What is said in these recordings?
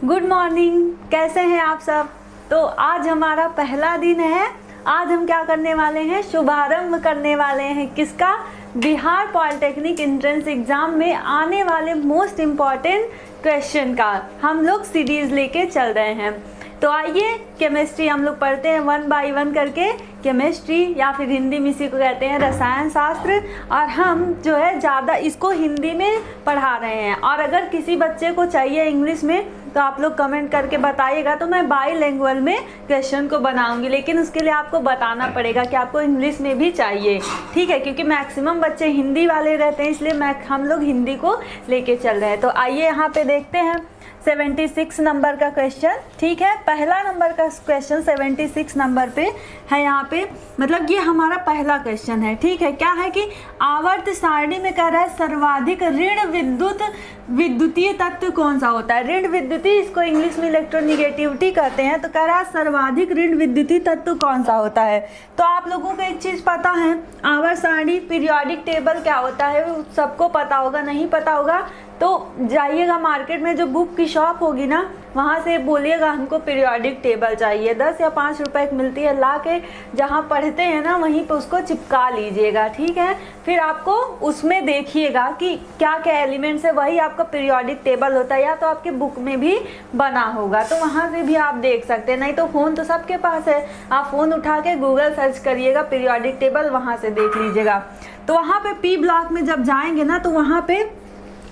Good morning, कैसे हैं आप सब। तो आज हमारा पहला दिन है। आज हम क्या करने वाले हैं, शुभारंभ करने वाले हैं किसका, बिहार पॉलिटेक्निक एंट्रेंस एग्जाम में आने वाले मोस्ट इम्पॉर्टेंट क्वेश्चन का हम लोग सीरीज लेके चल रहे हैं। तो आइए, केमिस्ट्री हम लोग पढ़ते हैं 1 बाय 1 करके। केमिस्ट्री या फिर हिंदी में इसी को कहते हैं रसायन शास्त्र, और हम जो है ज़्यादा इसको हिंदी में पढ़ा रहे हैं। और अगर किसी बच्चे को चाहिए इंग्लिश में तो आप लोग कमेंट करके बताइएगा, तो मैं बाईलिंगुअल में क्वेश्चन को बनाऊंगी। लेकिन उसके लिए आपको बताना पड़ेगा कि आपको इंग्लिश में भी चाहिए, ठीक है, क्योंकि मैक्सिमम बच्चे हिंदी वाले रहते हैं, इसलिए हम लोग हिंदी को लेके चल रहे हैं। तो आइए यहाँ पे देखते हैं 76 नंबर का क्वेश्चन, ठीक है। पहला नंबर का क्वेश्चन 76 नंबर पे है। यहाँ पे मतलब ये हमारा पहला क्वेश्चन है, ठीक है। क्या है कि आवर्त सारणी में कह रहा है सर्वाधिक ऋण विद्युतीय तत्व कौन सा होता है। ऋण विद्युतीय, इसको इंग्लिश में इलेक्ट्रोनिगेटिविटी कहते हैं। तो कह रहा है सर्वाधिक ऋण विद्युतीय तत्व कौन सा होता है। तो आप लोगों को एक चीज़ पता है, आवर्त सारणी पीरियोडिक टेबल क्या होता है वो सबको पता होगा। नहीं पता होगा तो जाइएगा मार्केट में, जो बुक की शॉप होगी ना, वहाँ से बोलिएगा हमको पीरियोडिक टेबल चाहिए। 10 या 5 रुपए की मिलती है, ला के जहाँ पढ़ते हैं ना वहीं पे उसको चिपका लीजिएगा, ठीक है। फिर आपको उसमें देखिएगा कि क्या क्या एलिमेंट्स है, वही आपका पीरियोडिक टेबल होता है, या तो आपके बुक में भी बना होगा, तो वहाँ से भी आप देख सकते हैं। नहीं तो फ़ोन तो सबके पास है, आप फ़ोन उठा के गूगल सर्च करिएगा पीरियोडिक टेबल, वहाँ से देख लीजिएगा। तो वहाँ पे पी ब्लॉक में जब जाएंगे ना तो वहाँ पे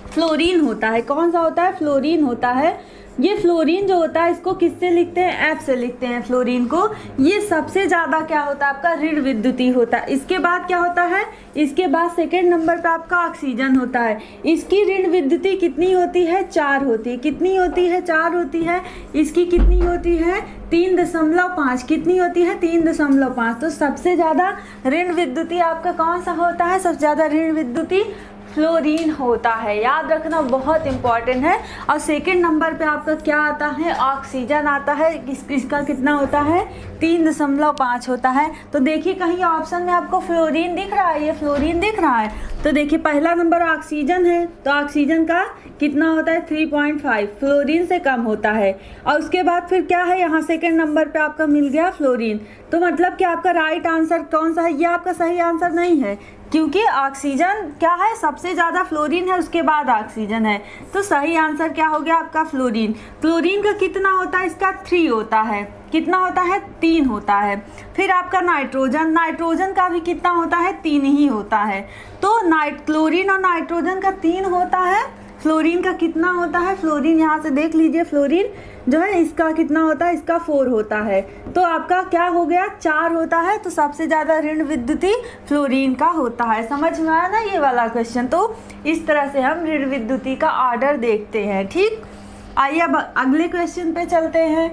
फ्लोरीन होता है। कौन सा होता है, फ्लोरीन होता है। ये फ्लोरीन जो होता है इसको किससे लिखते हैं, एफ से लिखते हैं फ्लोरीन को। ये सबसे ज़्यादा क्या होता है आपका, ऋण विद्युतीय होता है। इसके बाद क्या होता है, इसके बाद सेकेंड नंबर पे आपका ऑक्सीजन होता है। इसकी ऋण विद्युतीय कितनी होती है, 4 होती है। कितनी होती है, 4 होती है। इसकी कितनी होती है, 3.5। कितनी होती है, 3.5। तो सबसे ज़्यादा ऋण विद्युतीय आपका कौन सा होता है, सबसे ज़्यादा ऋण विद्युतीय फ्लोरीन होता है। याद रखना, बहुत इंपॉर्टेंट है। और सेकंड नंबर पे आपका क्या आता है, ऑक्सीजन आता है। इसका कितना होता है, 3.5 होता है। तो देखिए कहीं ऑप्शन में आपको फ्लोरीन दिख रहा है, ये फ्लोरीन दिख रहा है। तो देखिए पहला नंबर ऑक्सीजन है, तो ऑक्सीजन का कितना होता है, 3.5, फ्लोरीन से कम होता है। और उसके बाद फिर क्या है, यहाँ सेकंड नंबर पे आपका मिल गया फ्लोरीन। तो मतलब कि आपका राइट आंसर कौन सा है, ये आपका सही आंसर नहीं है, क्योंकि ऑक्सीजन क्या है, सबसे ज़्यादा फ्लोरीन है, उसके बाद ऑक्सीजन है। तो सही आंसर क्या हो गया आपका, फ्लोरीन। फ्लोरीन का कितना होता है, इसका 3 होता है। कितना होता है, 3 होता है। फिर आपका नाइट्रोजन, नाइट्रोजन का भी कितना होता है, 3 ही होता है। तो क्लोरीन और नाइट्रोजन का 3 होता है, फ्लोरीन का कितना होता है, फ्लोरीन यहाँ से देख लीजिए, फ्लोरीन जो है इसका कितना होता है, इसका 4 होता है। तो आपका क्या हो गया, 4 होता है। तो सबसे ज़्यादा ऋण विद्युतीय फ्लोरीन का होता है। समझ में आया ना ये वाला क्वेश्चन। तो इस तरह से हम ऋण विद्युतीय का ऑर्डर देखते हैं, ठीक। आइए अब अगले क्वेश्चन पे चलते हैं।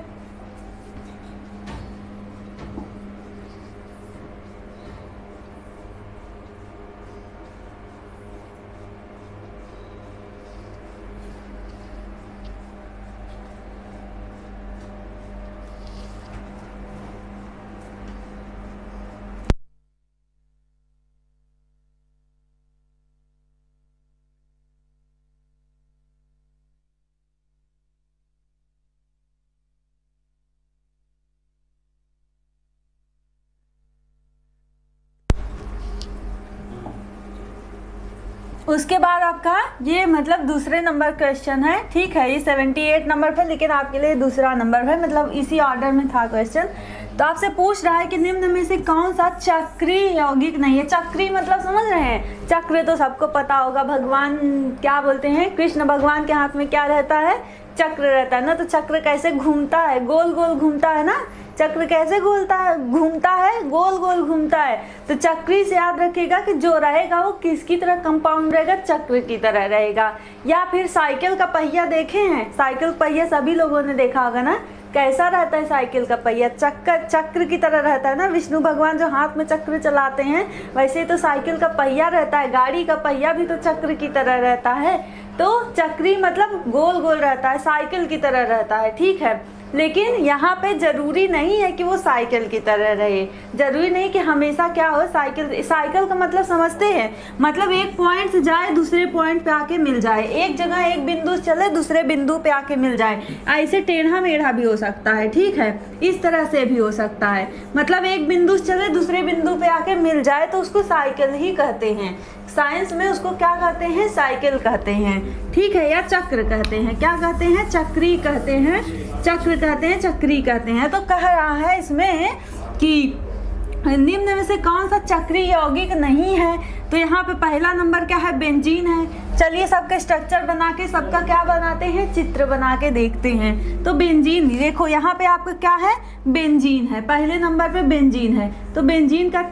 उसके बाद आपका ये मतलब दूसरे नंबर क्वेश्चन है, ठीक है। ये 78 नंबर पर, लेकिन आपके लिए दूसरा नंबर है, मतलब इसी ऑर्डर में था क्वेश्चन। तो आपसे पूछ रहा है कि निम्न में से कौन सा चक्री यौगिक नहीं है। चक्री मतलब समझ रहे हैं, चक्र तो सबको पता होगा, भगवान क्या बोलते हैं, कृष्ण भगवान के हाथ में क्या रहता है, चक्र रहता है ना। तो चक्र कैसे घूमता है, गोल गोल घूमता है ना। चक्र कैसे घूमता है, गोल गोल घूमता है। तो चक्री से याद रखिएगा कि जो रहेगा वो किसकी तरह कंपाउंड रहेगा, चक्र की तरह रहेगा। या फिर साइकिल का पहिया देखे हैं, साइकिल पहिया सभी लोगों ने देखा होगा ना, कैसा रहता है साइकिल का पहिया, चक्र की तरह रहता है ना। विष्णु भगवान जो हाथ में चक्र चलाते हैं, वैसे तो साइकिल का पहिया रहता है, गाड़ी का पहिया भी तो चक्र की तरह रहता है। तो चक्री मतलब गोल गोल रहता है, साइकिल की तरह रहता है, ठीक है। लेकिन यहाँ पे जरूरी नहीं है कि वो साइकिल की तरह रहे, जरूरी नहीं कि हमेशा क्या हो साइकिल का मतलब समझते हैं, मतलब एक पॉइंट से जाए दूसरे पॉइंट पे आके मिल जाए, एक जगह एक बिंदु से चले दूसरे बिंदु पे आके मिल जाए। ऐसे टेढ़ा मेढ़ा भी हो सकता है, ठीक है, इस तरह से भी हो सकता है, मतलब एक बिंदु से चले दूसरे बिंदु पे आके मिल जाए तो उसको साइकिल ही कहते हैं। साइंस में उसको क्या कहते हैं, साइकिल कहते हैं, ठीक है, या चक्र कहते हैं। क्या कहते हैं, चक्री कहते हैं, चक्र कहते हैं, चक्री कहते हैं। तो कह रहा है इसमें कि निम्न में से कौन सा चक्री यौगिक नहीं है, तो यहाँ पे पहला नंबर क्या है, बेंजीन है। चलिए सबका स्ट्रक्चर बना के सबका क्या बनाते हैं, चित्र बना के देखते हैं। तो बेंजीन देखो यहाँ पे आपका क्या है, बेंजीन है, पहले नंबर पे बेंजीन है। तो बेंजीन का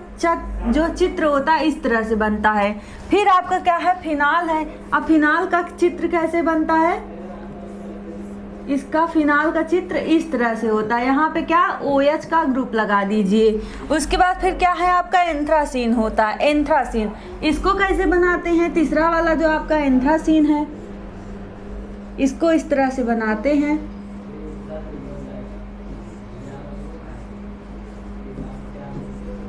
जो चित्र होता है इस तरह से बनता है। फिर आपका क्या है, फिनाल है। अब फिनाल का चित्र कैसे बनता है, इसका फिनाल का चित्र इस तरह से होता है। यहाँ पे क्या OH का ग्रुप लगा दीजिए। उसके बाद फिर क्या है आपका एंथ्रासीन होता है, एंथ्रासीन। इसको कैसे बनाते हैं, तीसरा वाला जो आपका एंथ्रासीन है इसको इस तरह से बनाते हैं।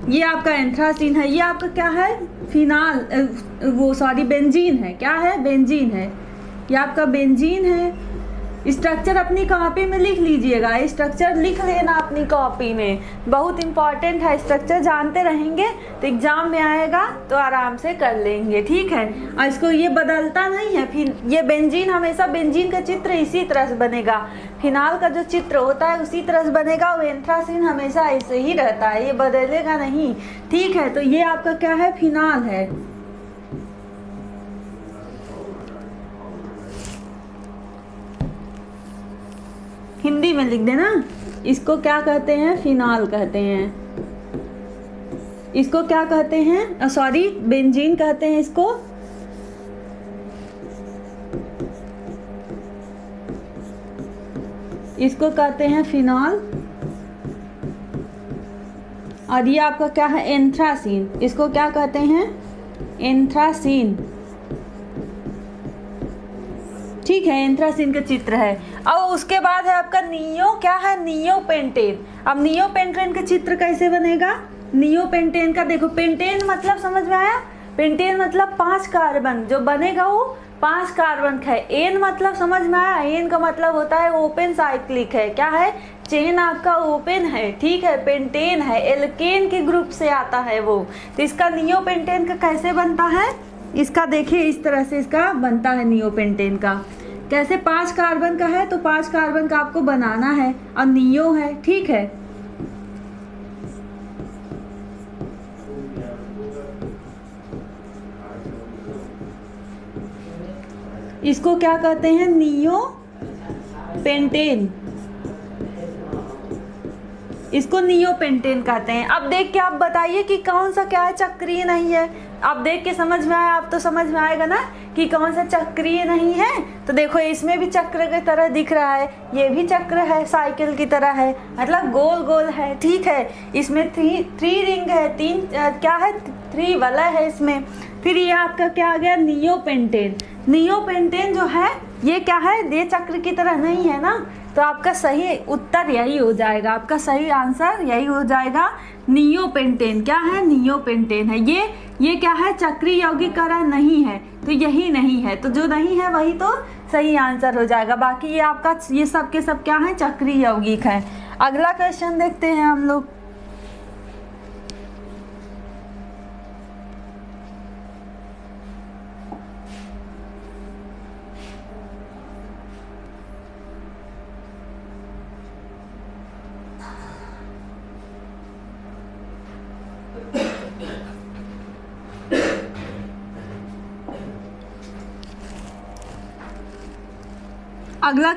ये आपका एंथ्रासीन है। ये आपका क्या है, फिनाल बेंजीन है। क्या है, बेंजीन है। ये आपका बेंजीन है। स्ट्रक्चर अपनी कॉपी में लिख लीजिएगा, स्ट्रक्चर लिख लेना अपनी कॉपी में, बहुत इंपॉर्टेंट है। स्ट्रक्चर जानते रहेंगे तो एग्जाम में आएगा तो आराम से कर लेंगे, ठीक है। और इसको ये बदलता नहीं है, फिर ये बेंजीन हमेशा बेंजीन का चित्र इसी तरह से बनेगा, फिनाल का जो चित्र होता है उसी तरह से बनेगा। और एंथ्रासीन हमेशा ऐसे ही रहता है, ये बदलेगा नहीं, ठीक है। तो ये आपका क्या है, फिनाल है। हिंदी में लिख देना, इसको क्या कहते हैं, फिनाल कहते हैं। इसको क्या कहते हैं, सॉरी बेंजीन कहते हैं इसको। इसको कहते हैं फिनाल। और ये आपका क्या है, एंथ्रासीन। इसको क्या कहते हैं, एंथ्रासीन, ठीक है, एंथ्रासीन का चित्र है। और उसके बाद है आपका नियो, क्या है, नियोपेंटेन। अब नियोपेंटेन का चित्र कैसे बनेगा, नियोपेंटेन का देखो, पेंटेन मतलब समझ में आया, पेंटेन मतलब 5 कार्बन, जो बनेगा वो 5 कार्बन का है। एन मतलब समझ में आया, एन का मतलब होता है ओपन साइक्लिक है। क्या है, चेन आपका ओपन है, ठीक है। पेंटेन है, एल्केन के ग्रुप से आता है वो। तो इसका नियोपेंटेन का कैसे बनता है, इसका देखिए इस तरह से इसका बनता है नियोपेंटेन का। कैसे, 5 कार्बन का है तो 5 कार्बन का आपको बनाना है और नियो है, ठीक है। इसको क्या कहते हैं, नियो पेंटेन, इसको नियोपेंटेन कहते हैं। अब देख के आप बताइए कि कौन सा क्या है, चक्रीय नहीं है। अब देख के समझ में आया, आप तो समझ में आएगा ना कि कौन सा चक्रीय नहीं है। तो देखो इसमें भी चक्र की तरह दिख रहा है, ये भी चक्र है, साइकिल की तरह है, मतलब गोल गोल है, ठीक है। इसमें थ्री रिंग है, 3 क्या है, 3 वलय है इसमें। फिर ये आपका क्या आ गया, नियोपेंटेन। नियोपेंटेन जो है ये क्या है, ये चक्र की तरह नहीं है ना, तो आपका सही उत्तर यही हो जाएगा, आपका सही आंसर यही हो जाएगा, नियोपेंटेन। क्या है, नियोपेंटेन है। ये क्या है, चक्रीय यौगिकरण नहीं है, तो यही नहीं है, तो जो नहीं है वही तो सही आंसर हो जाएगा। बाकी ये आपका ये सब के सब क्या है, चक्रीय यौगिक है। अगला क्वेश्चन देखते हैं हम लोग। अगला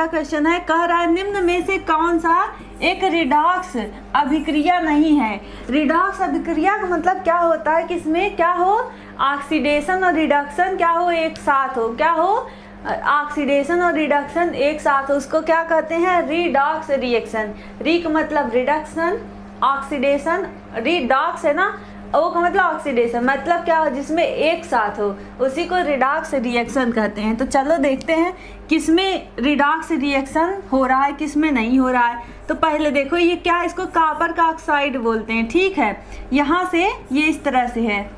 क्वेश्चन है, कह रहा है निम्न में से कौन सा एक रिडॉक्स अभिक्रिया नहीं है। रिडॉक्स अभिक्रिया का मतलब क्या होता है कि इसमें क्या हो, ऑक्सीडेशन और रिडक्शन क्या हो, एक साथ हो। क्या हो, ऑक्सीडेशन और रिडक्शन एक साथ हो, उसको क्या कहते हैं, रिडॉक्स रिएक्शन। री का मतलब रिडक्शन, ऑक्सीडेशन, रिडॉक्स है ना, ओ का मतलब ऑक्सीडेशन, मतलब क्या हो, जिसमें एक साथ हो, उसी को रिडॉक्स रिएक्शन कहते हैं। तो चलो देखते हैं किसमें रिडॉक्स रिएक्शन हो रहा है, किसमें नहीं हो रहा है। तो पहले देखो ये क्या है, इसको कॉपर का ऑक्साइड बोलते हैं, ठीक है। यहाँ से ये इस तरह से है,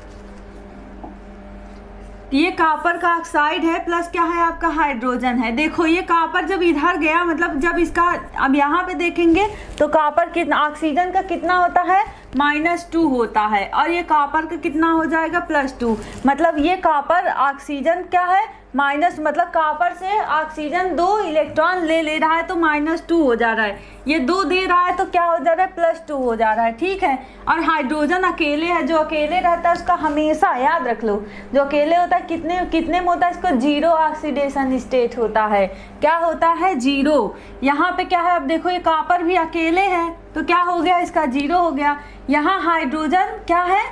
ये कॉपर का ऑक्साइड है, प्लस क्या है आपका हाइड्रोजन है। देखो ये कॉपर जब इधर गया, मतलब जब इसका, अब यहाँ पे देखेंगे तो कॉपर कितना, ऑक्सीजन का कितना होता है, -2 होता है, और ये कॉपर का कितना हो जाएगा, +2। मतलब ये कॉपर ऑक्सीजन क्या है, माइनस, मतलब कॉपर से ऑक्सीजन 2 इलेक्ट्रॉन ले रहा है तो -2 हो जा रहा है, ये 2 दे रहा है तो क्या हो जा रहा है, +2 हो जा रहा है, ठीक है। और हाइड्रोजन अकेले है, जो अकेले रहता है उसका हमेशा याद रख लो, जो अकेले होता है कितने में होता है, इसको 0 ऑक्सीडेशन स्टेट होता है। क्या होता है, 0। यहाँ पे क्या है, अब देखो ये कॉपर भी अकेले है तो क्या हो गया, इसका 0 हो गया। यहाँ हाइड्रोजन क्या है,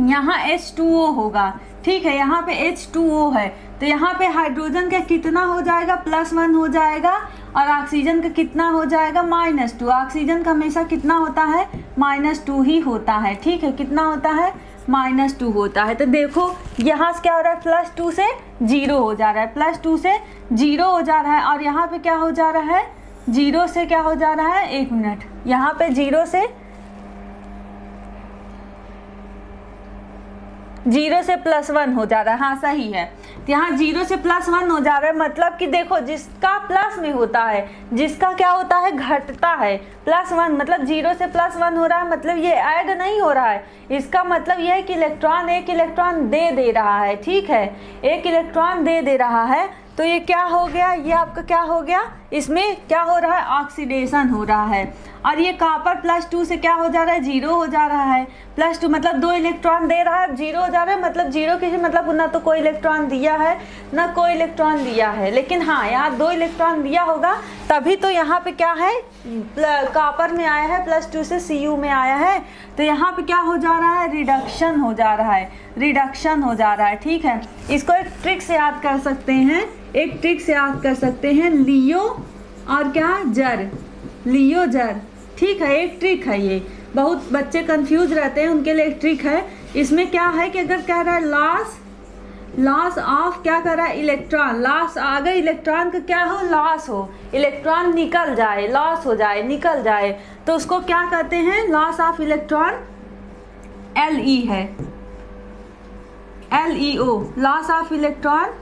यहाँ H2O होगा, ठीक है, यहाँ पे H2O है, तो यहाँ पे हाइड्रोजन का कितना हो जाएगा, +1 हो जाएगा, और ऑक्सीजन का कितना हो जाएगा, -2। ऑक्सीजन का हमेशा कितना होता है, -2 ही होता है, ठीक है, कितना होता है, -2 होता है। तो देखो यहाँ से क्या हो रहा है, +2 से 0 हो जा रहा है, +2 से 0 हो जा रहा है, और यहाँ पे क्या हो जा रहा है, 0 से क्या हो जा रहा है, 1 मिनट, यहाँ पे 0 से +1 हो जा रहा है, हाँ सही है। तो यहाँ 0 से +1 हो जा रहा है, मतलब कि देखो जिसका प्लस में होता है, जिसका क्या होता है, घटता है, +1, मतलब 0 से +1 हो रहा है, मतलब ये ऐड नहीं हो रहा है, इसका मतलब ये है कि इलेक्ट्रॉन एक इलेक्ट्रॉन दे रहा है, ठीक है, एक इलेक्ट्रॉन दे रहा है। तो ये क्या हो गया, ये आपका क्या हो गया, इसमें क्या हो रहा है, ऑक्सीडेशन हो रहा है। और ये कॉपर +2 से क्या हो जा रहा है, 0 हो जा रहा है, +2 मतलब 2 इलेक्ट्रॉन दे रहा है, 0 हो जा रहा है, मतलब 0 की मतलब ना तो कोई इलेक्ट्रॉन दिया है ना कोई इलेक्ट्रॉन दिया है, लेकिन हाँ यहाँ 2 इलेक्ट्रॉन दिया होगा तभी तो यहाँ पे क्या है, कॉपर में आया है, +2 से Cu में आया है, तो यहाँ पे क्या हो जा रहा है, रिडक्शन हो जा रहा है, रिडक्शन हो जा रहा है, ठीक है। इसको एक ट्रिक से याद कर सकते हैं, एक ट्रिक से याद कर सकते हैं, लियो और क्या, जर, लियो जर, ठीक है, एक ट्रिक है, ये बहुत बच्चे कंफ्यूज रहते हैं, उनके लिए एक ट्रिक है। इसमें क्या है कि अगर कह रहा है लॉस ऑफ, क्या कर रहा है, इलेक्ट्रॉन, लॉस, अगर इलेक्ट्रॉन का क्या हो, लॉस हो, इलेक्ट्रॉन निकल जाए, लॉस हो जाए, निकल जाए, तो उसको क्या कहते हैं, लॉस ऑफ इलेक्ट्रॉन, LE है, LEO, लॉस ऑफ इलेक्ट्रॉन,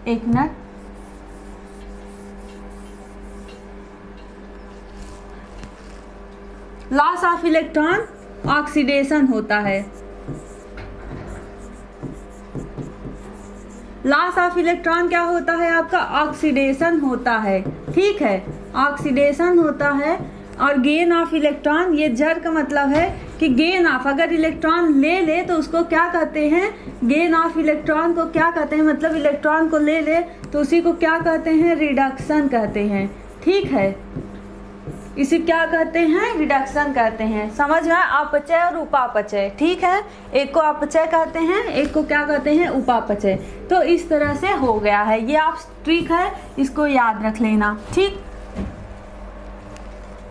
एक minute, loss of electron oxidation होता है, लॉस ऑफ इलेक्ट्रॉन क्या होता है आपका, ऑक्सीडेशन होता है, ठीक है, ऑक्सीडेशन होता है। और गेन ऑफ इलेक्ट्रॉन, ये जर का मतलब है कि गेन ऑफ, अगर इलेक्ट्रॉन ले तो उसको क्या कहते हैं, गेन ऑफ इलेक्ट्रॉन को क्या कहते हैं, मतलब इलेक्ट्रॉन को ले तो उसी को क्या कहते हैं, रिडक्शन कहते हैं, ठीक है, इसे क्या कहते हैं, रिडक्शन कहते हैं। समझ में, अपचय और उपापचय, ठीक है, एक को अपचय कहते हैं, एक को क्या कहते हैं, उपापचय। तो इस तरह से हो गया है, ये आप ट्रिक है, इसको याद रख लेना, ठीक।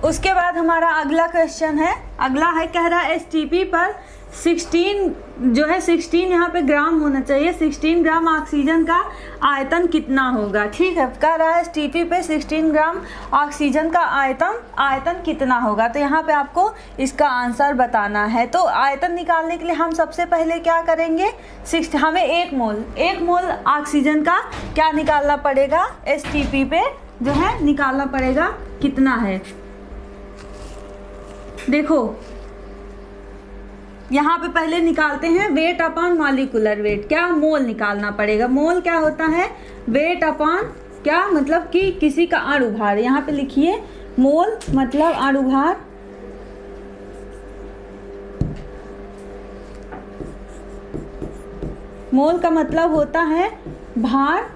उसके बाद हमारा अगला क्वेश्चन है, अगला है, कह रहा है STP पर 16 जो है 16 यहाँ पे ग्राम होना चाहिए, 16 ग्राम ऑक्सीजन का आयतन कितना होगा, ठीक है, कह रहा है STP पे 16 ग्राम ऑक्सीजन का आयतन कितना होगा। तो यहाँ पे आपको इसका आंसर बताना है। तो आयतन निकालने के लिए हम सबसे पहले क्या करेंगे, हमें 1 मोल ऑक्सीजन का क्या निकालना पड़ेगा, STP पे जो है निकालना पड़ेगा, कितना है, देखो यहाँ पे पहले निकालते हैं वेट अपॉन मॉलिक्यूलर वेट, क्या मोल निकालना पड़ेगा, मोल क्या होता है, वेट अपॉन क्या मतलब कि किसी का अणुभार, यहाँ पे लिखिए मोल मतलब अणुभार, मोल का मतलब होता है भार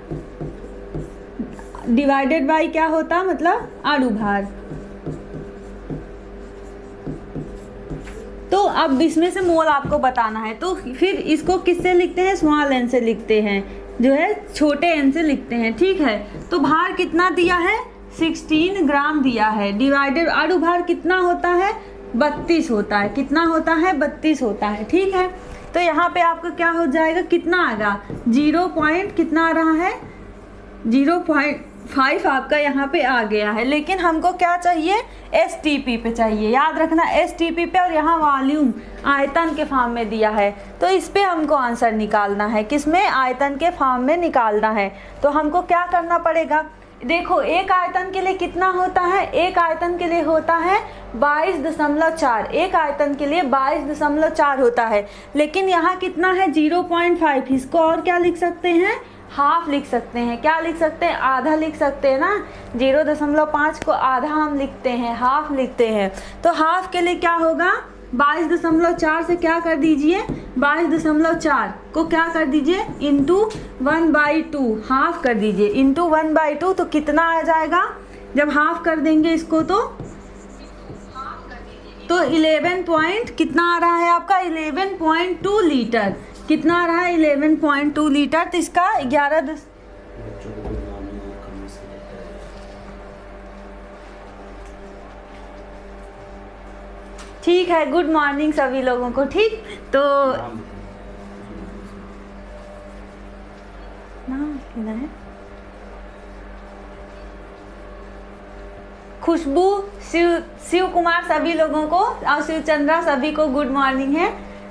डिवाइडेड बाय क्या होता, मतलब अणुभार। तो अब इसमें से मोल आपको बताना है, तो फिर इसको किससे लिखते हैं, स्मॉल n से लिखते हैं, जो है छोटे n से लिखते हैं, ठीक है। तो भार कितना दिया है, 16 ग्राम दिया है, डिवाइडेड अणुभार कितना होता है, 32 होता है। कितना होता है? 32 होता है। ठीक है, तो यहाँ पे आपका क्या हो जाएगा, कितना आएगा, 0 पॉइंट कितना आ रहा है, 0.5 आपका यहाँ पे आ गया है। लेकिन हमको क्या चाहिए, STP पे चाहिए, याद रखना STP पे, और यहाँ वॉल्यूम आयतन के फॉर्म में दिया है, तो इस पे हमको आंसर निकालना है। किसमें? आयतन के फॉर्म में निकालना है। तो हमको क्या करना पड़ेगा, देखो एक आयतन के लिए कितना होता है, एक आयतन के लिए होता है 22.4, एक आयतन के लिए 22.4 होता है। लेकिन यहाँ कितना है, 0.5, इसको और क्या लिख सकते हैं, हाफ लिख सकते हैं। क्या लिख सकते हैं, आधा लिख सकते हैं ना, 0.5 को आधा हम लिखते हैं, हाफ लिखते हैं। तो हाफ के लिए क्या होगा, 22.4 से क्या कर दीजिए, 22.4 को क्या कर दीजिए, इंटू 1/2, हाफ कर दीजिए, इंटू 1/2, तो कितना आ जाएगा, जब हाफ कर देंगे इसको तो 11 पॉइंट कितना आ रहा है आपका, 11.2 लीटर। कितना आ रहा है, 11.2 लीटर। तो इसका 11 ठीक है, गुड मॉर्निंग सभी लोगों को। ठीक, तो नाम लिखना है, खुशबू, शिव कुमार सभी लोगों को, और शिव चंद्रा सभी को गुड मॉर्निंग है।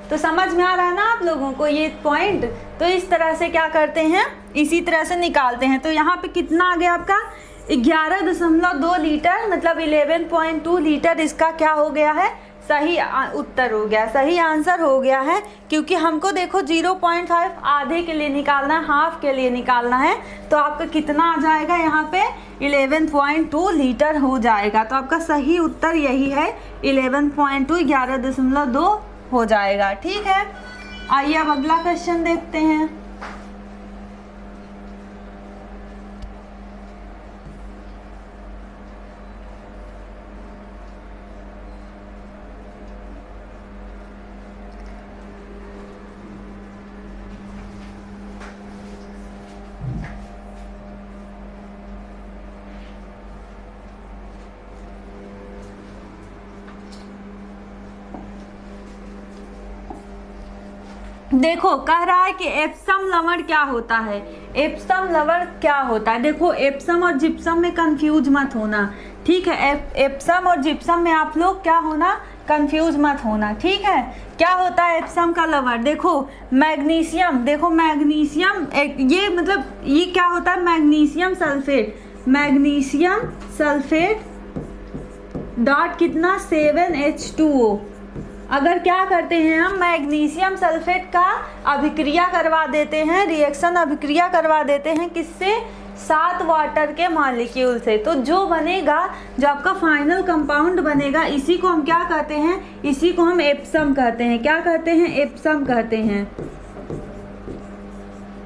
तो समझ में आ रहा है ना आप लोगों को ये पॉइंट। तो इस तरह से क्या करते हैं, इसी तरह से निकालते हैं। तो यहाँ पे कितना आ गया आपका, 11.2 लीटर, मतलब 11.2 लीटर इसका क्या हो गया है, सही उत्तर हो गया, सही आंसर हो गया है। क्योंकि हमको देखो 0.5 आधे के लिए निकालना है, हाफ के लिए निकालना है, तो आपका कितना आ जाएगा यहाँ पे, 11.2 लीटर हो जाएगा। तो आपका सही उत्तर यही है, 11.2, 11.2 हो जाएगा। ठीक है, आइए अब अगला क्वेश्चन देखते हैं। देखो कह रहा है कि एप्सम लवण क्या होता है, एप्सम लवण क्या होता है। देखो एप्सम और जिप्सम में कंफ्यूज मत होना, ठीक है। एप्सम और जिप्सम में आप लोग क्या होना, कंफ्यूज मत होना, ठीक है। क्या होता है एप्सम का लवण, देखो मैग्नीशियम, देखो मैग्नीशियम ये मतलब ये क्या होता है, magnesium sulphate, magnesium sulphate dot कितना 7H2O। अगर क्या करते हैं हम मैग्नीशियम सल्फेट का अभिक्रिया करवा देते हैं, रिएक्शन अभिक्रिया करवा देते हैं किससे, 7 वाटर के मॉलिक्यूल से, तो जो बनेगा, जो आपका फाइनल कंपाउंड बनेगा, इसी को हम क्या कहते हैं, इसी को हम एप्सम कहते हैं। क्या कहते हैं, एप्सम कहते हैं।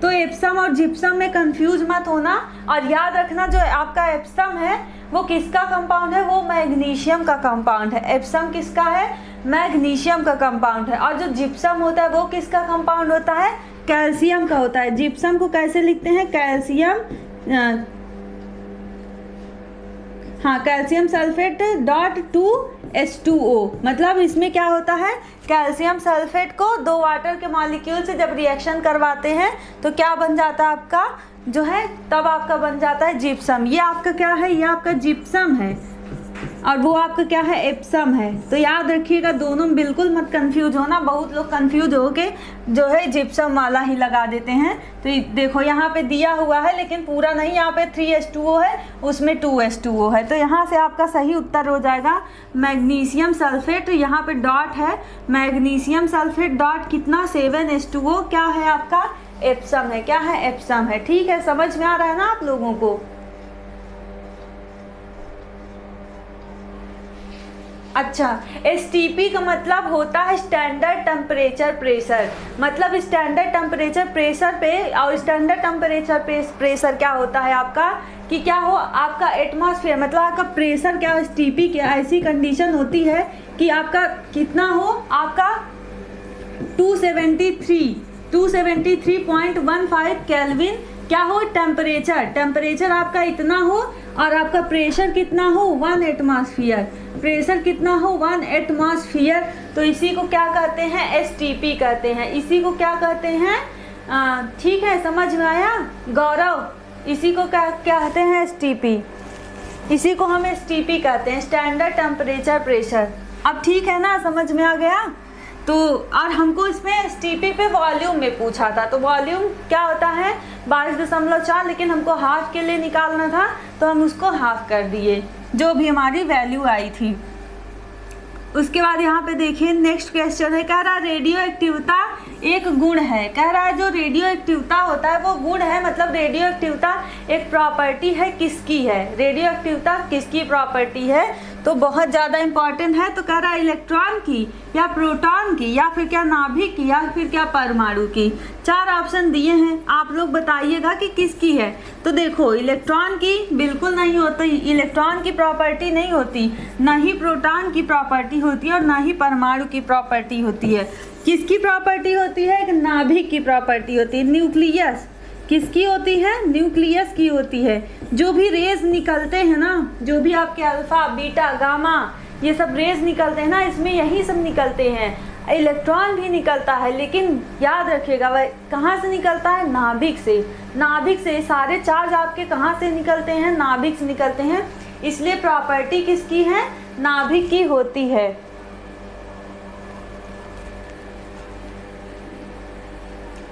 तो एप्सम और जिप्सम में कंफ्यूज मत होना, और याद रखना जो आपका एप्सम है वो किसका कंपाउंड है, वो मैग्नीशियम का कंपाउंड है। एप्सम किसका है, मैग्नीशियम का कंपाउंड है। और जो जिप्सम होता है वो किसका कंपाउंड होता है, कैल्शियम का होता है। जिप्सम को कैसे लिखते हैं, कैल्शियम, हाँ कैल्शियम सल्फेट डॉट 2H2O, मतलब इसमें क्या होता है, कैल्शियम सल्फेट को 2 वाटर के मॉलिक्यूल से जब रिएक्शन करवाते हैं तो क्या बन जाता है आपका जो है, तब आपका बन जाता है जिप्सम। ये आपका क्या है, ये आपका जिप्सम है, और वो आपका क्या है, एप्सम है। तो याद रखिएगा, दोनों में बिल्कुल मत कंफ्यूज होना। बहुत लोग कंफ्यूज होके जो है जिप्सम वाला ही लगा देते हैं। तो देखो यहाँ पे दिया हुआ है लेकिन पूरा नहीं, यहाँ पे 3H2O है, उसमें 2H2O है। तो यहाँ से आपका सही उत्तर हो जाएगा मैग्नीशियम सल्फेट, यहाँ पे डॉट है मैग्नीशियम सल्फेट डॉट कितना 7H2O, क्या है आपका, एप्सम है। क्या है, एप्सम है। ठीक है, समझ में आ रहा है ना आप लोगों को। अच्छा, STP का मतलब होता है स्टैंडर्ड टेम्परेचर प्रेशर, मतलब स्टैंडर्ड टेम्परेचर प्रेशर पे, और स्टैंडर्ड टेम्परेचर प्रेशर क्या होता है आपका, कि क्या हो आपका एटमॉस्फेयर, मतलब आपका प्रेशर क्या, STP की ऐसी कंडीशन होती है कि आपका कितना हो, आपका 273.15 केल्विन क्या हो, टेम्परेचर, टेम्परेचर आपका इतना हो और आपका प्रेशर कितना हो 1 एटमॉस्फेयर, प्रेशर कितना हो 1 एटमॉस्फेयर, तो इसी को क्या कहते हैं, एसटीपी कहते हैं। इसी को क्या कहते हैं, ठीक है, समझ में आया गौरव? इसी को क्या कहते हैं, एसटीपी। इसी को हम एसटीपी कहते हैं, स्टैंडर्ड टेम्परेचर प्रेशर। अब ठीक है ना, समझ में आ गया? तो और हमको इसमें एसटीपी पे वॉल्यूम में पूछा था, तो वॉल्यूम क्या होता है 22.4, लेकिन हमको हाफ के लिए निकालना था तो हम उसको हाफ कर दिए, जो भी हमारी वैल्यू आई थी। उसके बाद यहाँ पे देखिए नेक्स्ट क्वेश्चन है, कह रहा रेडियो एक्टिवता एक गुण है। कह रहा है जो रेडियो एक्टिवता होता है वो गुण है, मतलब रेडियो एक्टिवता एक प्रॉपर्टी है, किसकी है, रेडियो एक्टिवता किसकी प्रॉपर्टी है, तो बहुत ज़्यादा इंपॉर्टेंट है। तो कह रहा है इलेक्ट्रॉन की या प्रोटॉन की या फिर क्या नाभिक की या फिर क्या परमाणु की। 4 ऑप्शन दिए हैं, आप लोग बताइएगा कि किसकी है। तो देखो इलेक्ट्रॉन की बिल्कुल नहीं होती, इलेक्ट्रॉन की प्रॉपर्टी नहीं होती, ना ही प्रोटॉन की प्रॉपर्टी होती है और ना ही परमाणु की प्रॉपर्टी होती है। किसकी प्रॉपर्टी होती है, एक नाभिक की प्रॉपर्टी होती है, न्यूक्लियस। किसकी होती है, न्यूक्लियस की होती है। जो भी रेज निकलते हैं ना, जो भी आपके अल्फा बीटा गामा ये सब रेज निकलते हैं ना, इसमें यही सब निकलते हैं। इलेक्ट्रॉन भी निकलता है, लेकिन याद रखिएगा वह कहाँ से निकलता है, नाभिक से। नाभिक से सारे चार्ज आपके कहाँ से निकलते हैं, नाभिक से निकलते हैं। इसलिए प्रॉपर्टी किसकी है, नाभिक की होती है।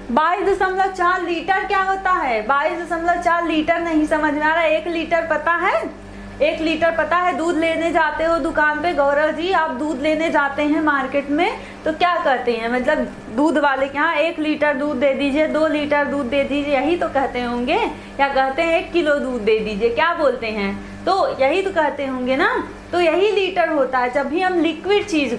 22.4 लीटर क्या होता है, 22.4 लीटर नहीं समझ में आ रहा। 1 लीटर पता है, 1 लीटर पता है। दूध लेने जाते हो दुकान पे, गौरव जी आप दूध लेने जाते हैं मार्केट में तो क्या कहते हैं, मतलब दूध वाले के यहाँ 1 लीटर दूध दे दीजिए, 2 लीटर दूध दे दीजिए, यही तो कहते होंगे, या कहते हैं 1 किलो दूध दे दीजिए, क्या बोलते हैं, तो यही तो कहते होंगे ना। तो यही लीटर होता है। जब भी हम लिक्विड चीज़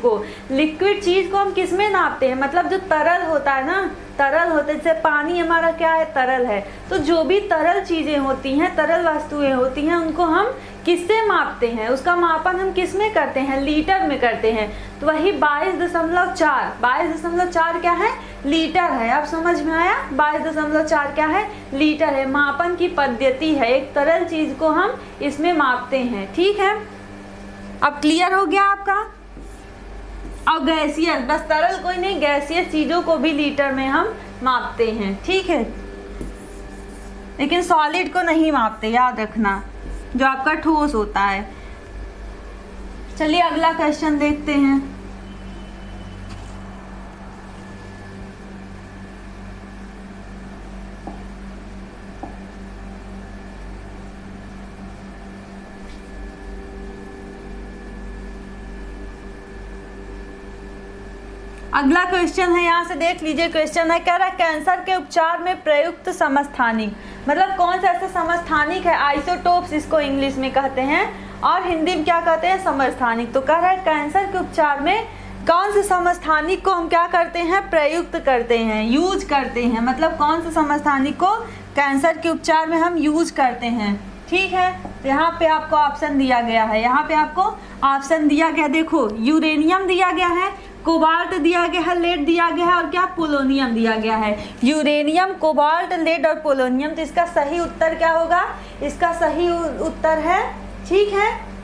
को हम किस में नापते हैं, मतलब जो तरल होता है ना, तरल होते हैं, जैसे पानी हमारा क्या है, तरल है। तो जो भी तरल चीज़ें होती हैं, तरल वस्तुएं होती हैं, उनको हम किससे मापते हैं, उसका मापन हम किस में करते हैं, लीटर में करते हैं। तो वही 22.4 क्या है, लीटर है। अब समझ में आया, 22.4 क्या है, लीटर है। मापन की पद्धति है, एक तरल चीज़ को हम इसमें मापते हैं। ठीक है, अब क्लियर हो गया आपका। अब गैसियस, बस तरल कोई नहीं, गैसियस चीज़ों को भी लीटर में हम मापते हैं। ठीक है, लेकिन सॉलिड को नहीं मापते, याद रखना, जो आपका ठोस होता है। चलिए अगला क्वेश्चन देखते हैं। अगला क्वेश्चन है, यहाँ से देख लीजिए। क्वेश्चन है, कह रहा है कैंसर के उपचार में प्रयुक्त समस्थानिक, मतलब कौन सा ऐसा समस्थानिक है, आइसोटोप्स इसको इंग्लिश में कहते हैं और हिंदी में क्या कहते हैं, समस्थानिक। तो कह रहा है कैंसर के उपचार में कौन से समस्थानिक को हम क्या करते हैं, प्रयुक्त करते हैं, यूज करते हैं, मतलब कौन से समस्थानिक को कैंसर के उपचार में हम यूज करते हैं। ठीक है, तो यहाँ पे आपको ऑप्शन दिया गया है, यहाँ पे आपको ऑप्शन दिया गया, देखो यूरेनियम दिया गया है, कोबाल्ट दिया गया है, लेड दिया गया है और क्या, पोलोनियम दिया गया है। यूरेनियम, कोबाल्ट, लेड और पोलोनियम। तो इसका सही उत्तर क्या होगा, इसका सही उत्तर है, ठीक है।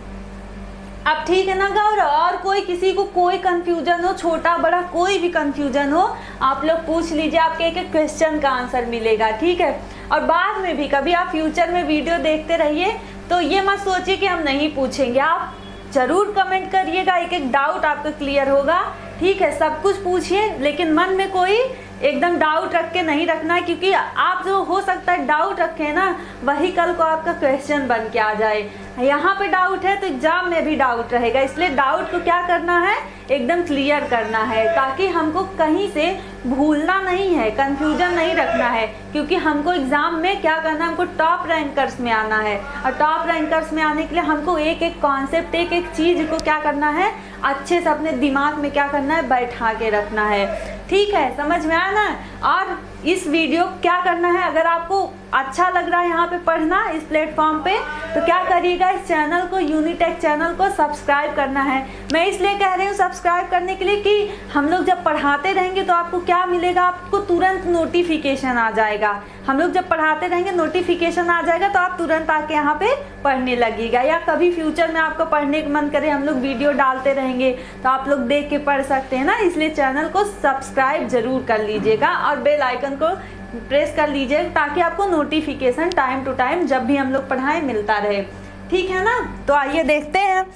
अब ठीक है ना गौरव, और कोई किसी को कोई कंफ्यूजन हो, छोटा बड़ा कोई भी कंफ्यूजन हो, आप लोग पूछ लीजिए, आपके एक एक क्वेश्चन का आंसर मिलेगा। ठीक है, और बाद में भी कभी आप फ्यूचर में वीडियो देखते रहिए तो ये मत सोचिए कि हम नहीं पूछेंगे, आप जरूर कमेंट करिएगा, एक एक डाउट आपका क्लियर होगा। ठीक है, सब कुछ पूछिए, लेकिन मन में कोई एकदम डाउट रख के नहीं रखना है, क्योंकि आप जो हो सकता है डाउट रखें ना, वही कल को आपका क्वेश्चन बन के आ जाए। यहाँ पे डाउट है तो एग्जाम में भी डाउट रहेगा, इसलिए डाउट को क्या करना है, एकदम क्लियर करना है, ताकि हमको कहीं से भूलना नहीं है, कंफ्यूजन नहीं रखना है, क्योंकि हमको एग्जाम में क्या करना है, हमको टॉप रैंकर्स में आना है। और टॉप रैंकर्स में आने के लिए हमको एक एक कॉन्सेप्ट, एक एक चीज़ को क्या करना है, अच्छे से अपने दिमाग में क्या करना है, बैठा के रखना है। ठीक है, समझ में आया ना। और इस वीडियो क्या करना है, अगर आपको अच्छा लग रहा है यहाँ पे पढ़ना इस प्लेटफॉर्म पे, तो क्या करिएगा, इस चैनल को, यूनिटेक चैनल को सब्सक्राइब करना है। मैं इसलिए कह रही हूँ सब्सक्राइब करने के लिए कि हम लोग जब पढ़ाते रहेंगे तो आपको क्या मिलेगा, आपको तुरंत नोटिफिकेशन आ जाएगा। हम लोग जब पढ़ाते रहेंगे नोटिफिकेशन आ जाएगा तो आप तुरंत आके यहाँ पे पढ़ने लगेगा, या कभी फ्यूचर में आपको पढ़ने का मन करे हम लोग वीडियो डालते रहेंगे तो आप लोग देख के पढ़ सकते हैं ना। इसलिए चैनल को सब्सक्राइब जरूर कर लीजिएगा और बेल आइकन को प्रेस कर लीजिए ताकि आपको नोटिफिकेशन टाइम टू टाइम जब भी हम लोग पढ़ाएं मिलता रहे, ठीक है ना। तो आइए देखते हैं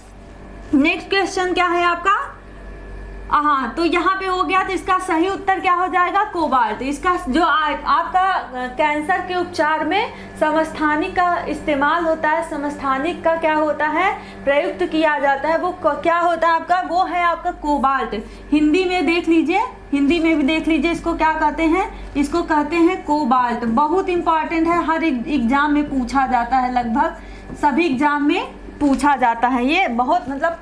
नेक्स्ट क्वेश्चन क्या है आपका। हाँ, तो यहाँ पे हो गया, तो इसका सही उत्तर क्या हो जाएगा, कोबाल्ट। इसका जो आपका कैंसर के उपचार में समस्थानिक का इस्तेमाल होता है, समस्थानिक का क्या होता है, प्रयुक्त किया जाता है, वो क्या होता है आपका, वो है आपका कोबाल्ट। हिंदी में देख लीजिए, हिंदी में भी देख लीजिए, इसको क्या कहते हैं, इसको कहते हैं कोबाल्ट। बहुत इंपॉर्टेंट है, हर एग्जाम में पूछा जाता है, लगभग सभी एग्जाम में पूछा जाता है, ये बहुत मतलब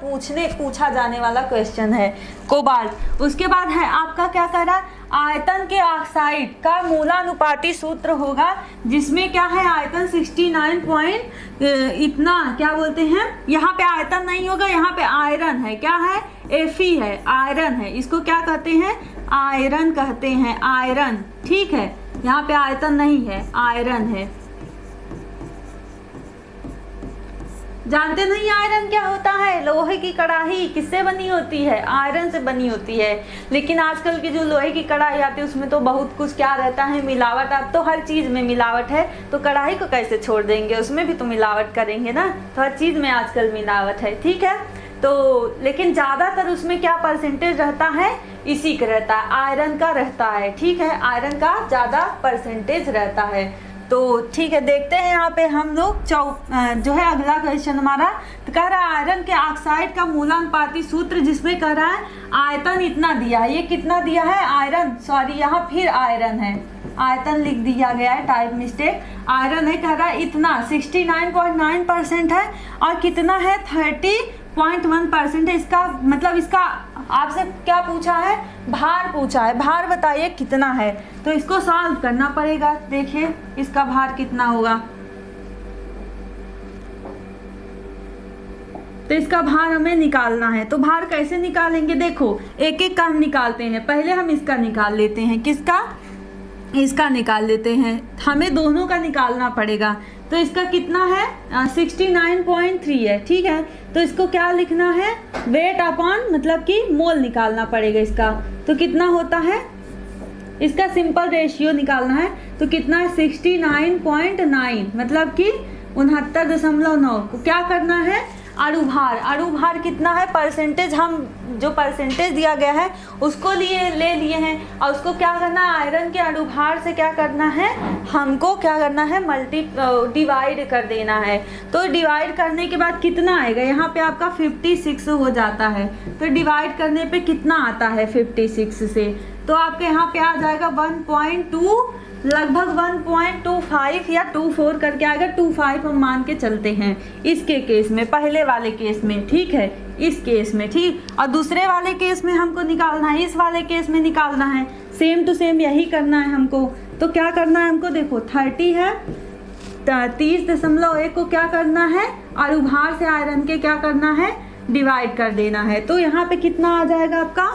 पूछा जाने वाला क्वेश्चन है कोबाल्ट। उसके बाद है आपका क्या कह रहा है, आयतन के ऑक्साइड का मूलानुपाती सूत्र होगा, जिसमें क्या है आयतन 69 पॉइंट इतना क्या बोलते हैं, यहाँ पे आयतन नहीं होगा, यहाँ पे आयरन है, क्या है, Fe है, आयरन है, इसको क्या कहते हैं, आयरन कहते हैं, आयरन, ठीक है। यहाँ पे आयतन नहीं है, आयरन है। जानते नहीं आयरन क्या होता है, लोहे की कढ़ाई किससे बनी होती है, आयरन से बनी होती है। लेकिन आजकल की जो लोहे की कढ़ाई आती है उसमें तो बहुत कुछ क्या रहता है, मिलावट। अब तो हर चीज़ में मिलावट है, तो कढ़ाई को कैसे छोड़ देंगे, उसमें भी तो मिलावट करेंगे ना। तो हर चीज़ में आजकल मिलावट है, ठीक है। तो लेकिन ज़्यादातर उसमें क्या परसेंटेज रहता है, इसी का रहता है, आयरन का रहता है, ठीक है, आयरन का ज़्यादा परसेंटेज रहता है। तो ठीक है, देखते हैं यहाँ पे हम लोग जो है अगला क्वेश्चन हमारा, तो कह रहा है आयरन के ऑक्साइड का मूलानुपाती सूत्र, जिसमें कह रहा है आयतन इतना दिया है, ये कितना दिया है, आयरन, सॉरी यहाँ फिर आयरन है, आयतन लिख दिया गया है, टाइप मिस्टेक, आयरन है, कह रहा है इतना 69.9% है, और कितना है 30.1% है। इसका मतलब इसका आपसे क्या पूछा है, भार पूछा है, भार बताइए कितना है, तो इसको सॉल्व करना पड़ेगा। देखिए इसका भार कितना होगा, तो इसका भार हमें निकालना है। तो भार कैसे निकालेंगे, देखो एक एक का हम निकालते हैं। पहले हम इसका निकाल लेते हैं, किसका, इसका निकाल लेते हैं, हमें दोनों का निकालना पड़ेगा। तो इसका कितना है 69.3 है, ठीक है। तो इसको क्या लिखना है, वेट अपॉन मतलब कि मोल निकालना पड़ेगा इसका। तो कितना होता है, इसका सिंपल रेशियो निकालना है, तो कितना है 69.9 मतलब कि 69.9 को क्या करना है, अणुभार, अणुभार कितना है, परसेंटेज, हम जो परसेंटेज दिया गया है उसको ले लिए हैं, और उसको क्या करना है, आयरन के अणुभार से क्या करना है, हमको क्या करना है, डिवाइड कर देना है। तो डिवाइड करने के बाद कितना आएगा, यहाँ पे आपका 56 हो जाता है। तो डिवाइड करने पे कितना आता है 56 से, तो आपके यहाँ पे आ जाएगा 1.2, लगभग 1.25 या 24 करके आएगा, 25 हम मान के चलते हैं इसके केस में, पहले वाले केस में, ठीक है, इस केस में, ठीक। और दूसरे वाले केस में हमको निकालना है, इस वाले केस में निकालना है, सेम टू सेम यही करना है हमको। तो क्या करना है हमको, देखो 30 है, 30.1 को क्या करना है, अणुभार से आयरन के क्या करना है, डिवाइड कर देना है। तो यहाँ पे कितना आ जाएगा आपका,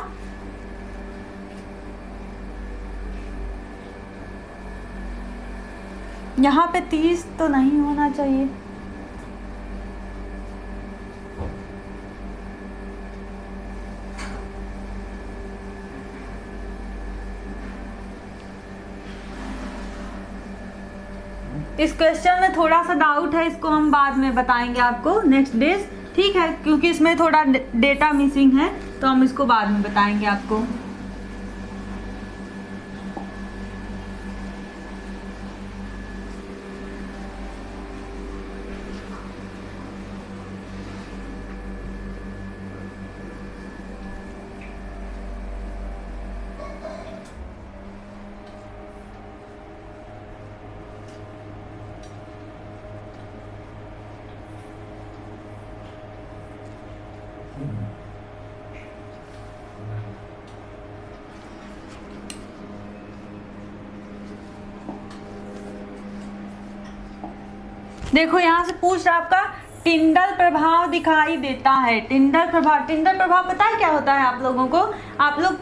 यहाँ पे 30 तो नहीं होना चाहिए, इस क्वेश्चन में थोड़ा सा डाउट है, इसको हम बाद में बताएंगे आपको नेक्स्ट डेज, ठीक है, क्योंकि इसमें थोड़ा डेटा मिसिंग है, तो हम इसको बाद में बताएंगे आपको। देखो यहाँ से पूछ रहा आपका टिंडल प्रभाव दिखाई देता है। टिंडल प्रभाव पता है क्या होता है आप लोगों को? आप लोग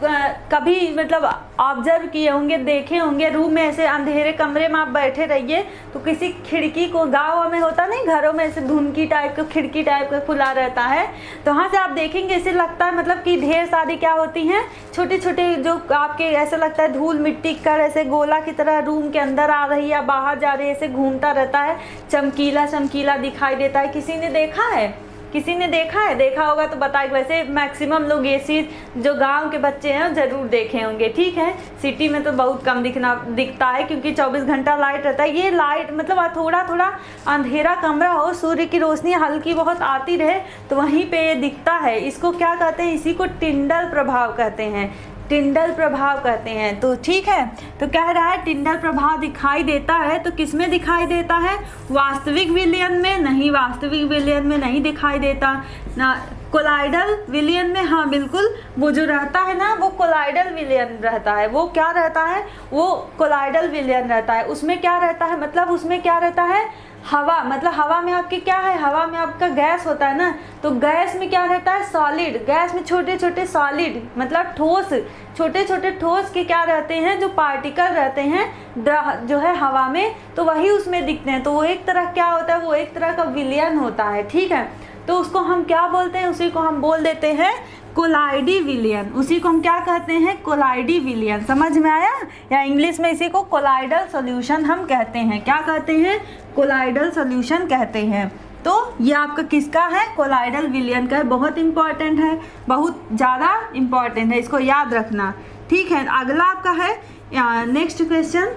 कभी मतलब ऑब्जर्व किए होंगे, देखे होंगे, रूम में ऐसे अंधेरे कमरे में आप बैठे रहिए तो किसी खिड़की को, गाँव में होता नहीं, घरों में ऐसे धुनकी टाइप का खिड़की टाइप का खुला रहता है, तो वहाँ से आप देखेंगे ऐसे लगता है मतलब कि ढेर सारी क्या होती हैं, छोटे छोटे जो आपके ऐसे लगता है धूल मिट्टी कर ऐसे गोला की तरह रूम के अंदर आ रही है, बाहर जा रही है, ऐसे घूमता रहता है, चमकीला चमकीला दिखाई देता है। किसी ने देखा है? किसी ने देखा है? देखा होगा तो बताइए। वैसे मैक्सिमम लोग ये चीज़ जो गांव के बच्चे हैं ज़रूर देखे होंगे, ठीक है। सिटी में तो बहुत कम दिखता है क्योंकि 24 घंटा लाइट रहता है। ये लाइट मतलब थोड़ा थोड़ा अंधेरा कमरा हो, सूर्य की रोशनी हल्की बहुत आती रहे तो वहीं पे ये दिखता है। इसको क्या कहते हैं? इसी को टिंडल प्रभाव कहते हैं, टिंडल प्रभाव कहते हैं। तो ठीक है, तो कह रहा है टिंडल प्रभाव दिखाई देता है, तो किस में दिखाई देता है? वास्तविक विलयन में नहीं, वास्तविक विलयन में नहीं दिखाई देता ना। कोलाइडल विलयन में हाँ बिल्कुल, वो जो रहता है ना वो कोलाइडल विलयन रहता है। वो क्या रहता है? वो कोलाइडल विलयन रहता है। उसमें क्या रहता है? मतलब उसमें क्या रहता है? हवा, मतलब हवा में आपके क्या है? हवा में आपका गैस होता है ना, तो गैस में क्या रहता है? सॉलिड। गैस में छोटे छोटे सॉलिड मतलब ठोस, छोटे छोटे ठोस के क्या रहते हैं? जो पार्टिकल रहते हैं जो है हवा में, तो वही उसमें दिखते हैं। तो वो एक तरह क्या होता है? वो एक तरह का विलयन होता है, ठीक है। तो उसको हम क्या बोलते हैं? उसी को हम बोल देते हैं कोलाइडी विलयन। उसी को हम क्या कहते हैं? कोलाइडी विलयन। समझ में आया? या इंग्लिश में इसी को कोलाइडल सॉल्यूशन हम कहते हैं। क्या कहते हैं? कोलाइडल सॉल्यूशन कहते हैं। तो ये आपका किसका है? कोलाइडल विलयन का है। बहुत इंपॉर्टेंट है, बहुत ज़्यादा इंपॉर्टेंट है, इसको याद रखना, ठीक है। अगला आपका है नेक्स्ट क्वेश्चन।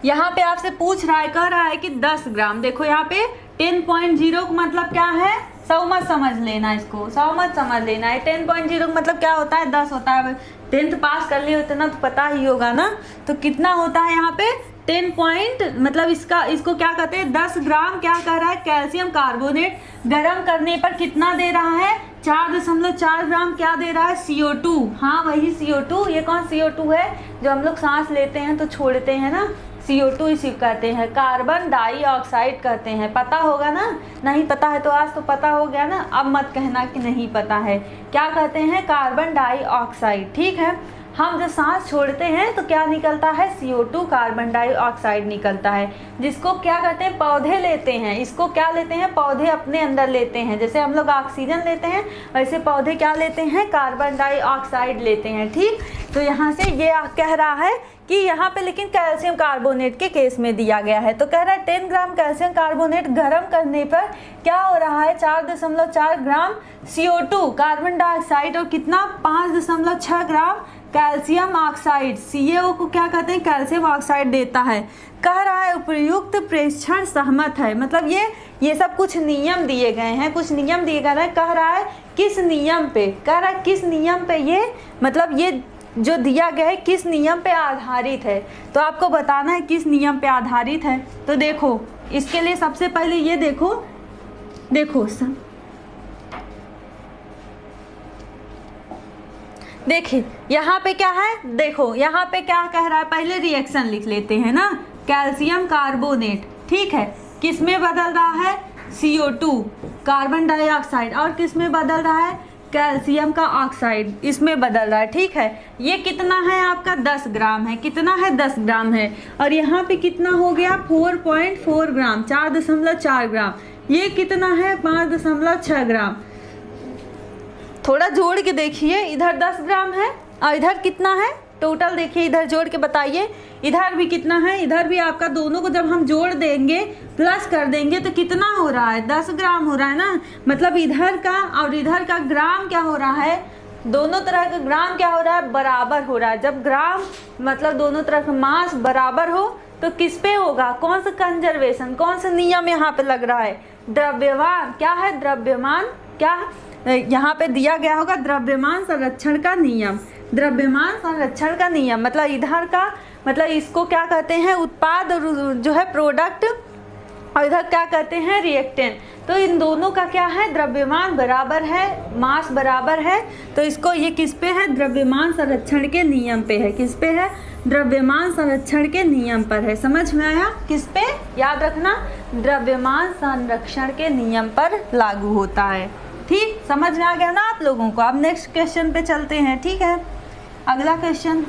यहाँ पे आपसे पूछ रहा है, कह रहा है कि 10 ग्राम, देखो यहाँ पे 10.0 का मतलब क्या है? 100 मत समझ लेना, इसको 100 मत समझ लेना है। 10.0 का मतलब क्या होता है? 10 होता है। 10th पास कर लिए उतना तो पता ही होगा ना। तो कितना होता है यहाँ पे? 10 पॉइंट, मतलब इसको क्या कहते हैं? 10 ग्राम क्या कह रहा है? कैल्शियम कार्बोनेट गर्म करने पर कितना दे रहा है? 4.4 ग्राम क्या दे रहा है? CO2। हाँ वही CO2। ये कौन CO2 है? जो हम लोग सांस लेते हैं तो छोड़ते हैं ना, CO2 इसी कहते हैं। कार्बन डाइऑक्साइड कहते हैं। पता होगा ना? नहीं पता है तो आज तो पता हो गया ना, अब मत कहना कि नहीं पता है। क्या कहते हैं? कार्बन डाइऑक्साइड, ठीक है। हम जब सांस छोड़ते हैं तो क्या निकलता है? CO2 कार्बन डाइऑक्साइड निकलता है, जिसको क्या कहते हैं? पौधे लेते हैं। इसको क्या लेते हैं? पौधे अपने अंदर लेते हैं। जैसे हम लोग ऑक्सीजन लेते हैं वैसे पौधे क्या लेते हैं? कार्बन डाइऑक्साइड लेते हैं, ठीक। तो यहाँ से ये कह रहा है कि यहाँ पे लेकिन कैल्शियम कार्बोनेट के केस में दिया गया है। तो कह रहा है 10 ग्राम कैल्शियम कार्बोनेट गर्म करने पर क्या हो रहा है? 4.4 ग्राम CO2 कार्बन डाइऑक्साइड और कितना? 5.6 ग्राम कैल्शियम ऑक्साइड, CaO को क्या कहते हैं? कैल्शियम ऑक्साइड देता है। कह रहा है उपयुक्त प्रेक्षण सहमत है, मतलब ये सब कुछ नियम दिए गए हैं, कुछ नियम दिए गए हैं। कह रहा है किस नियम पे? कह रहा है किस नियम पे? ये मतलब ये जो दिया गया है किस नियम पे आधारित है, तो आपको बताना है किस नियम पे आधारित है। तो देखो इसके लिए सबसे पहले ये देखो देखिए यहाँ पे क्या है? देखो यहाँ पे क्या कह रहा है? पहले रिएक्शन लिख लेते हैं ना। कैल्शियम कार्बोनेट, ठीक है, किस में बदल रहा है? CO2 कार्बन डाइऑक्साइड, और किस में बदल रहा है? कैल्शियम का ऑक्साइड, इसमें बदल रहा है, ठीक है। ये कितना है आपका? 10 ग्राम है। कितना है? 10 ग्राम है। और यहाँ पे कितना हो गया? 4.4 ग्राम, 4.4 ग्राम। ये कितना है? 5.6 ग्राम। थोड़ा जोड़ के देखिए, इधर 10 ग्राम है और इधर कितना है? टोटल देखिए, इधर जोड़ के बताइए, इधर भी कितना है? इधर भी आपका, दोनों को जब हम जोड़ देंगे प्लस कर देंगे तो कितना हो रहा है? 10 ग्राम हो रहा है ना। मतलब इधर का और इधर का ग्राम क्या हो रहा है? दोनों तरह का ग्राम क्या हो रहा है? बराबर हो रहा है। जब ग्राम मतलब दोनों तरह का मास बराबर हो तो किस पे होगा? कौन सा कंजर्वेशन, कौन सा नियम यहाँ पे लग रहा है? द्रव्यमान, क्या है? द्रव्यमान, क्या यहाँ पे दिया गया होगा? द्रव्यमान संरक्षण का नियम। द्रव्यमान संरक्षण का नियम मतलब इधर का, मतलब इसको क्या कहते हैं? उत्पाद और जो है प्रोडक्ट, और इधर क्या कहते हैं? रिएक्टेंट। तो इन दोनों का क्या है? द्रव्यमान बराबर है, मास बराबर है, तो इसको ये किस पे है? द्रव्यमान संरक्षण के नियम पे है। किस पे है? द्रव्यमान संरक्षण के नियम पर है। समझ में आया? किस पे? याद रखना, द्रव्यमान संरक्षण के नियम पर लागू होता है। ठीक, समझ में आ गया ना आप लोगों को? अब नेक्स्ट क्वेश्चन पे चलते हैं। ठीक है, अगला क्वेश्चन,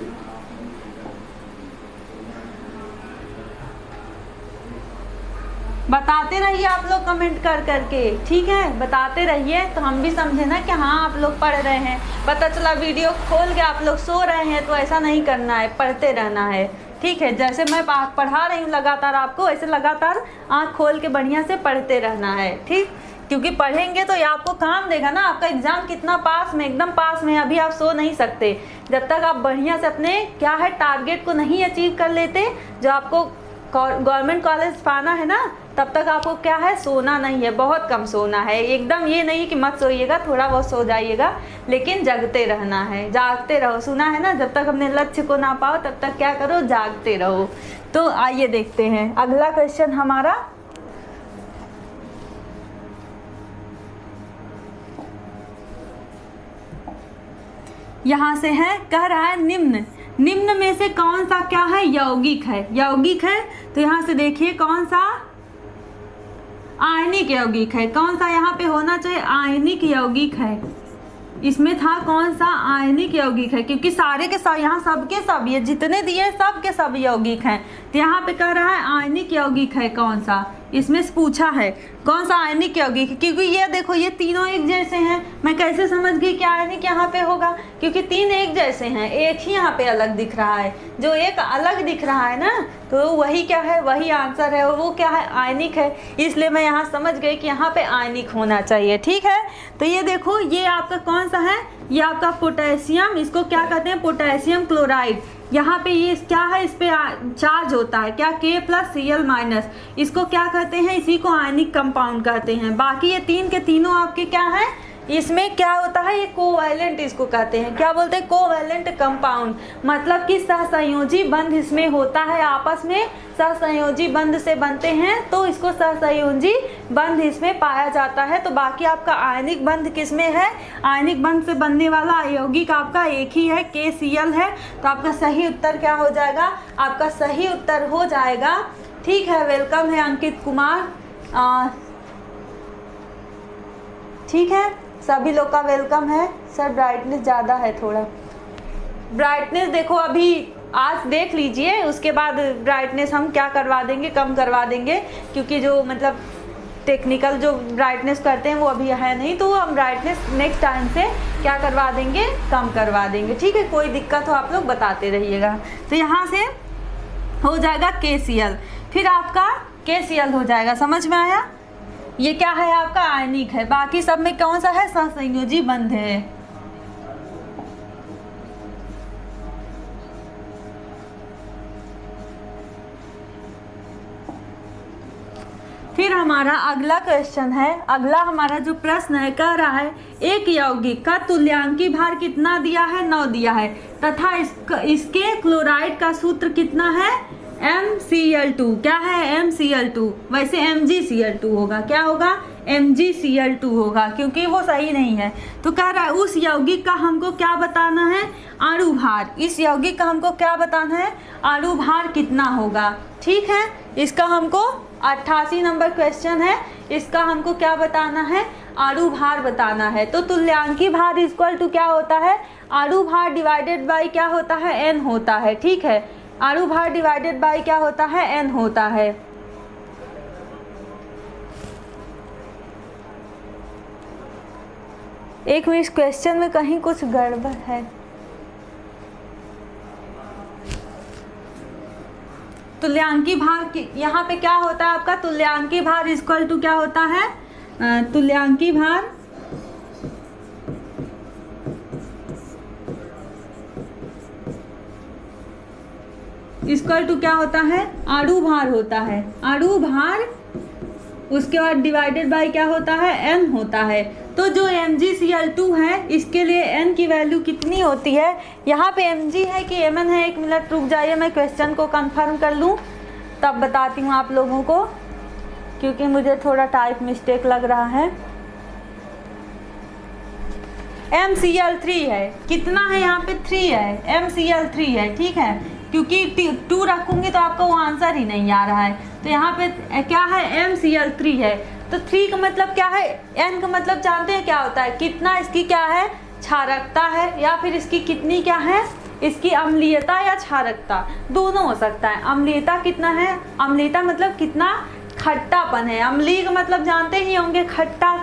बताते रहिए आप लोग कमेंट कर करके। ठीक है, बताते रहिए तो हम भी समझे ना कि हाँ आप लोग पढ़ रहे हैं। पता चला वीडियो खोल के आप लोग सो रहे हैं, तो ऐसा नहीं करना है, पढ़ते रहना है। ठीक है, जैसे मैं पढ़ा रही हूँ लगातार आपको, ऐसे लगातार आँख खोल के बढ़िया से पढ़ते रहना है। ठीक, क्योंकि पढ़ेंगे तो ये आपको काम देगा ना। आपका एग्जाम कितना पास में, एकदम पास में। अभी आप सो नहीं सकते जब तक आप बढ़िया से अपने क्या है टारगेट को नहीं अचीव कर लेते, जो आपको गवर्नमेंट कॉलेज पाना है ना, तब तक आपको क्या है सोना नहीं है, बहुत कम सोना है। एकदम ये नहीं कि मत सोइएगा, थोड़ा बहुत सो जाइएगा, लेकिन जगते रहना है, जागते रहो। सुना है ना, जब तक अपने लक्ष्य को ना पाओ तब तक क्या करो, जागते रहो। तो आइए देखते हैं अगला क्वेश्चन हमारा। यहाँ से है, कह रहा है निम्न में से कौन सा क्या है यौगिक है। यौगिक है तो यहाँ से देखिए कौन सा आयनिक यौगिक है। कौन सा यहाँ पे होना चाहिए? आयनिक यौगिक है। इसमें था कौन सा? आयनिक यौगिक है, क्योंकि सारे के सब यहाँ सबके सब ये जितने दिए सब के सब यौगिक हैं। तो यहाँ पे कह रहा है आयनिक यौगिक है कौन सा, इसमें से पूछा है कौन सा आयनिक यौगिक है। क्योंकि ये देखो ये तीनों एक जैसे हैं, मैं कैसे समझ गई कि आयनिक यहाँ पे होगा? क्योंकि तीन एक जैसे हैं, एक ही यहाँ पे अलग दिख रहा है। जो एक अलग दिख रहा है ना, तो वही क्या है, वही आंसर है, और वो क्या है, आयनिक है। इसलिए मैं यहाँ समझ गई कि यहाँ पे आयनिक होना चाहिए। ठीक है, तो ये देखो ये आपका कौन सा है, ये आपका पोटेशियम, इसको क्या कहते हैं, पोटेशियम क्लोराइड। यहाँ पे ये क्या है, इस पे चार्ज होता है क्या, K+Cl-, इसको क्या कहते हैं, इसी को आयनिक कंपाउंड कहते हैं। बाकी ये तीन के तीनों आपके क्या है, इसमें क्या होता है, ये कोवैलेंट इसको कहते हैं। क्या बोलते हैं? Covalent compound. मतलब कि सहसंयोजी बंध इसमें होता है, आपस में सहसंयोजी बंध से बनते हैं, तो इसको सहसंयोजी बंध इसमें पाया जाता है। तो बाकी आपका आयनिक बंध किसमें है? आयनिक बंध से बनने वाला यौगिक आपका एक ही है, KCl है। तो आपका सही उत्तर क्या हो जाएगा? आपका सही उत्तर हो जाएगा। ठीक है, वेलकम है अंकित कुमार। ठीक है, सभी लोग का वेलकम है। सर ब्राइटनेस ज़्यादा है थोड़ा, ब्राइटनेस देखो अभी आज देख लीजिए, उसके बाद ब्राइटनेस हम क्या करवा देंगे, कम करवा देंगे। क्योंकि जो मतलब टेक्निकल जो ब्राइटनेस करते हैं वो अभी है नहीं, तो हम ब्राइटनेस नेक्स्ट टाइम से क्या करवा देंगे, कम करवा देंगे। ठीक है, कोई दिक्कत हो आप लोग बताते रहिएगा। तो यहाँ से हो जाएगा KCl, फिर आपका KCl हो जाएगा। समझ में आया? ये क्या है आपका आयनिक है। बाकी सब में कौन सा है, सहसंयोजी बंध है। फिर हमारा अगला क्वेश्चन है, अगला हमारा जो प्रश्न है, कह रहा है एक यौगिक का तुल्यांकी भार कितना दिया है, 9 दिया है, तथा इसके क्लोराइड का सूत्र कितना है, MCl2। क्या है? MCl2। वैसे MgCl2 होगा। क्या होगा? MgCl2 होगा, क्योंकि वो सही नहीं है। तो कह रहा है उस यौगिक का हमको क्या बताना है, अणु भार। इस यौगिक का हमको क्या बताना है, अणु भार कितना होगा। ठीक है, इसका हमको 88 नंबर क्वेश्चन है, इसका हमको क्या बताना है, अणु भार बताना है। तो तुल्यांकी भार इक्वल टू क्या होता है, अणु भार डिवाइडेड बाई क्या होता है, N होता है। ठीक है, अणु भार डिवाइडेड बाई क्या होता है, N होता है। एक मिनट, क्वेश्चन में कहीं कुछ गड़बड़ है। तुल्यांकी भार यहाँ पे क्या होता है आपका, तुल्यांकी भार इक्वल टू क्या होता है, तुल्यांकी भार इक्वल टू क्या होता है, अणु भार होता है। अणु भार उसके बाद डिवाइडेड बाय क्या होता है, N होता है। तो जो MgCl2 है इसके लिए N की वैल्यू कितनी होती है, यहाँ पे Mg है कि Mn है, 1 मिनट रुक जाइए, मैं क्वेश्चन को कंफर्म कर लूँ तब बताती हूँ आप लोगों को, क्योंकि मुझे थोड़ा टाइप मिस्टेक लग रहा है। MCl3 है, कितना है यहाँ पे, 3 है, MCl3 है। ठीक है, क्योंकि 2 रखूंगी तो आपका वो आंसर ही नहीं आ रहा है। तो यहाँ पे क्या है, MCl3 है। तो 3 का मतलब क्या है, N का मतलब जानते हैं क्या होता है, कितना इसकी क्या है, क्षारकता है, या फिर इसकी कितनी क्या है, इसकी अम्लीयता या क्षारकता, दोनों हो सकता है। अम्लीयता कितना है, अम्लीयता मतलब कितना खट्टापन है, अम्लीय का मतलब जानते ही होंगे खट्टा,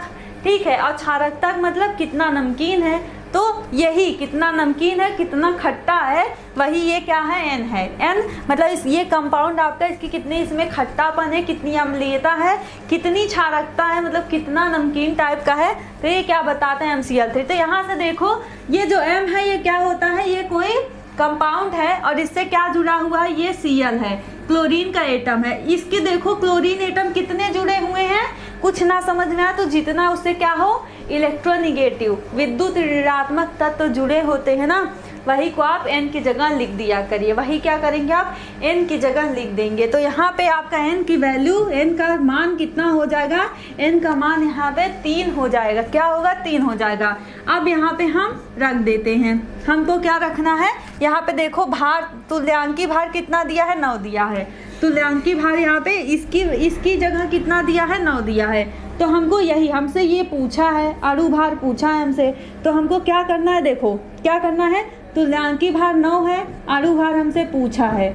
ठीक है। और क्षारकता का मतलब कितना नमकीन है, तो यही कितना नमकीन है, कितना खट्टा है, वही ये क्या है, N है। N मतलब ये कंपाउंड आपका, इसकी कितनी इसमें खट्टापन है, कितनी अम्लीयता है, कितनी क्षारकता है, मतलब कितना नमकीन टाइप का है, तो ये क्या बताते हैं, MCl3। तो यहाँ से देखो ये जो M है ये क्या होता है, ये कोई कंपाउंड है और इससे क्या जुड़ा हुआ है, ये Cl है, क्लोरीन का एटम है। इसके देखो क्लोरीन एटम कितने जुड़े हुए हैं, कुछ ना समझ में आया तो जितना उससे क्या हो, इलेक्ट्रोनिगेटिव विद्युत ऋणात्मक तत्व जुड़े होते हैं ना, वही को आप N की जगह लिख दिया करिए। वही क्या करेंगे आप, N की जगह लिख देंगे। तो यहाँ पे आपका N की वैल्यू, N का मान कितना हो जाएगा, N का मान यहाँ पे 3 हो जाएगा। क्या होगा, 3 हो जाएगा। अब यहाँ पे हम रख देते हैं, हमको क्या रखना है, यहाँ पे देखो भार, तुल्यांकी भार कितना दिया है, 9 दिया है। तुल्यांकी भार यहाँ पे इसकी जगह कितना दिया है, 9 दिया है। तो हमको यही, हमसे ये पूछा है, अणु भार पूछा है हमसे, तो हमको क्या करना है, देखो क्या करना है, तुल्यांकी भार 9 है, अणु भार हमसे पूछा है,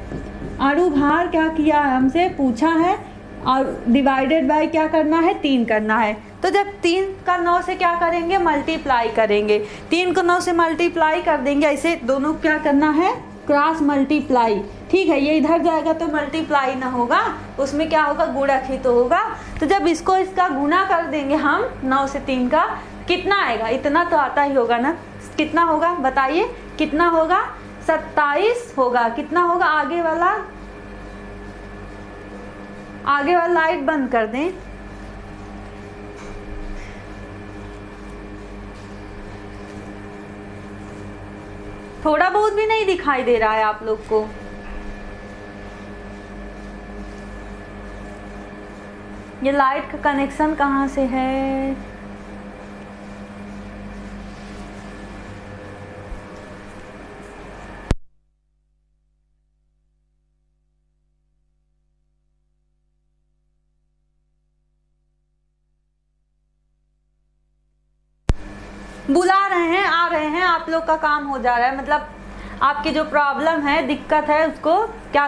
अणु भार क्या किया है, हमसे पूछा है, और डिवाइडेड बाय क्या करना है, 3 करना है। तो जब 3 का 9 से क्या करेंगे, मल्टीप्लाई करेंगे, 3 को 9 से मल्टीप्लाई कर देंगे, ऐसे दोनों क्या करना है, क्रॉस मल्टीप्लाई, ठीक है। ये इधर जाएगा तो मल्टीप्लाई ना होगा, उसमें क्या होगा, गुणक ही तो होगा। तो जब इसको इसका गुना कर देंगे हम 9 से 3 का, कितना आएगा, इतना तो आता ही होगा ना, कितना होगा बताइए, कितना होगा, 27 होगा। कितना होगा, आगे वाला लाइट बंद कर दें। थोड़ा बहुत भी नहीं दिखाई दे रहा है आप लोग को, ये लाइट का कनेक्शन कहाँ से है, बुला रहे हैं, आ रहे हैं, आप लोग का काम हो जा रहा है, मतलब आपकी जो प्रॉब्लम है, दिक्कत है, उसको क्या